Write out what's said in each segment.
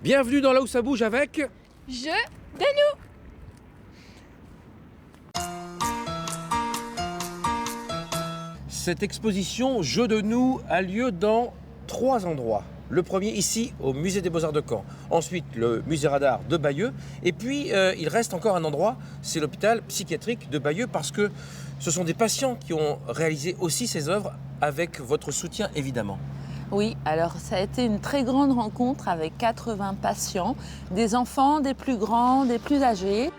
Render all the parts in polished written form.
Bienvenue dans Là où ça bouge avec... Jeu de nous. Cette exposition Jeux de nous a lieu dans 3 endroits. Le premier ici au musée des Beaux-Arts de Caen, ensuite le musée Radar de Bayeux, et puis il reste encore un endroit, c'est l'hôpital psychiatrique de Bayeux, parce que ce sont des patients qui ont réalisé aussi ces œuvres avec votre soutien évidemment. Oui, alors ça a été une très grande rencontre avec 80 patients, des enfants, des plus grands, des plus âgés.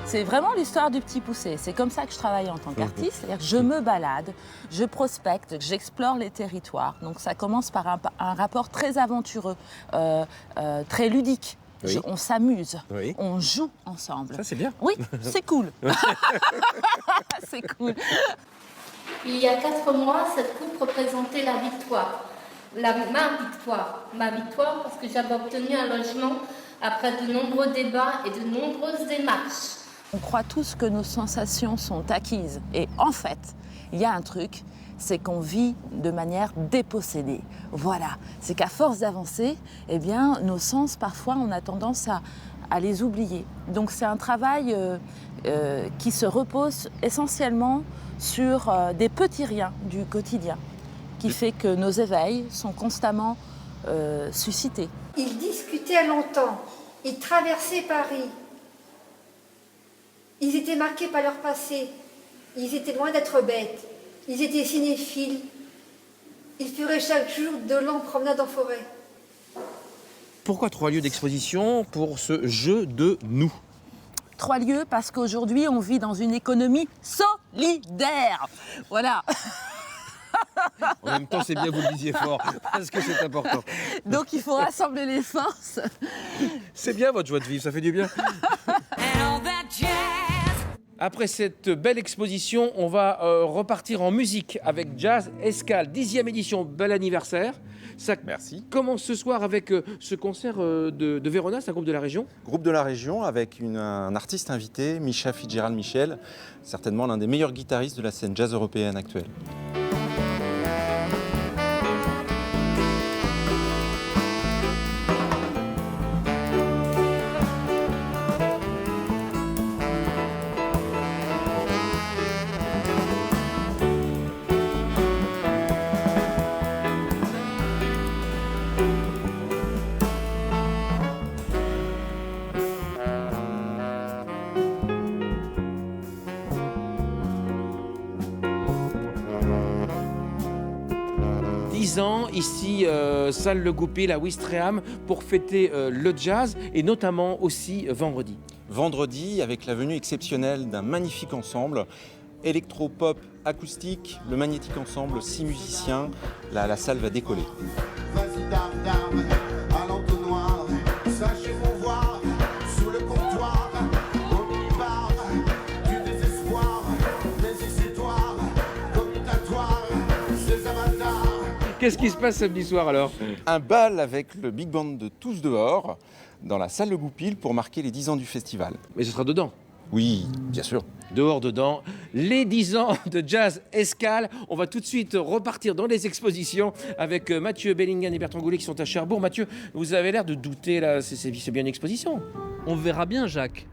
C'est vraiment l'histoire du petit poussé. C'est comme ça que je travaille en tant qu'artiste. C'est-à-dire que je me balade, je prospecte, j'explore les territoires. Donc ça commence par un rapport très aventureux, très ludique. Oui. On s'amuse, Oui. on joue ensemble. Ça c'est bien. Oui, c'est cool. C'est cool. Il y a 4 mois, cette coupe représentait la victoire. Ma victoire parce que j'avais obtenu un logement après de nombreux débats et de nombreuses démarches. On croit tous que nos sensations sont acquises. Et en fait, il y a un truc, c'est qu'on vit de manière dépossédée. Voilà, c'est qu'à force d'avancer, eh bien, nos sens, parfois, on a tendance à les oublier. Donc c'est un travail qui se repose essentiellement sur des petits riens du quotidien, qui fait que nos éveils sont constamment suscités. Ils discutaient longtemps, ils traversaient Paris. Ils étaient marqués par leur passé, ils étaient loin d'être bêtes, ils étaient cinéphiles. Ils feraient chaque jour de longues promenades en forêt. Pourquoi 3 lieux d'exposition pour ce jeu de nous? 3 lieux parce qu'aujourd'hui, on vit dans une économie solidaire. Voilà. En même temps, c'est bien que vous le disiez fort, parce que c'est important. Donc il faut rassembler les forces. C'est bien votre joie de vivre, ça fait du bien. Après cette belle exposition, on va repartir en musique avec Jazz Escale, 10e édition, bel anniversaire. Ça Merci. commence ce soir avec ce concert de Verona, c'est un groupe de la région. Groupe de la région avec un artiste invité, Mischa Fitzgerald-Michel, certainement l'un des meilleurs guitaristes de la scène jazz européenne actuelle. Ans, ici, salle Le Goupil à Ouistreham, pour fêter le jazz et notamment aussi vendredi. Vendredi, avec la venue exceptionnelle d'un magnifique ensemble, électro-pop acoustique, le magnétique ensemble, 6 musiciens, la salle va décoller. Vas-y, dame, à l'entonnoir, sachez voir sous le comptoir, au mini-bar, du désespoir, des exutoires, commutatoires, ces avatars. Qu'est-ce qui se passe samedi soir alors? Un bal avec le big band de Tous dehors, dans la salle Le Goupil pour marquer les 10 ans du festival. Mais ce sera dedans. Oui, bien sûr. Dehors, dedans, les 10 ans de Jazz Escale. On va tout de suite repartir dans les expositions avec Mathieu Bellingham et Bertrand Goulet qui sont à Cherbourg. Mathieu, vous avez l'air de douter là, c'est bien une exposition. On verra bien, Jacques.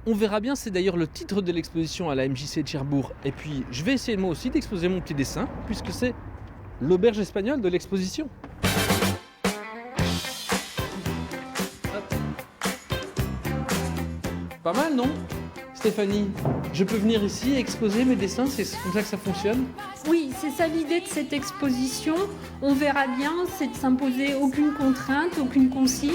On verra bien, c'est d'ailleurs le titre de l'exposition à la MJC de Cherbourg. Et puis, je vais essayer moi aussi d'exposer mon petit dessin, puisque c'est l'auberge espagnole de l'exposition. Pas mal, non, Stéphanie? Je peux venir ici et exposer mes dessins, c'est comme ça que ça fonctionne? Oui, c'est ça l'idée de cette exposition. On verra bien, c'est de s'imposer aucune contrainte, aucune consigne.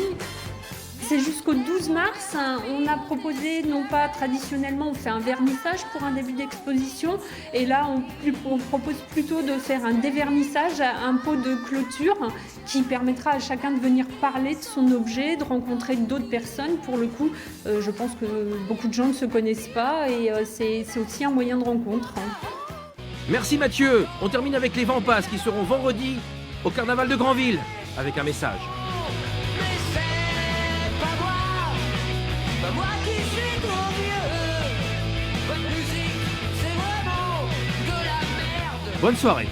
C'est jusqu'au 12 mars. On a proposé, non pas traditionnellement, on fait un vernissage pour un début d'exposition. Et là, on propose plutôt de faire un dévernissage, un pot de clôture qui permettra à chacun de venir parler de son objet, de rencontrer d'autres personnes. Pour le coup, je pense que beaucoup de gens ne se connaissent pas et c'est aussi un moyen de rencontre. Merci Mathieu. On termine avec les Vampas qui seront vendredi au carnaval de Granville avec un message. Moi qui suis trop vieux, votre musique c'est vraiment de la merde. Bonne soirée.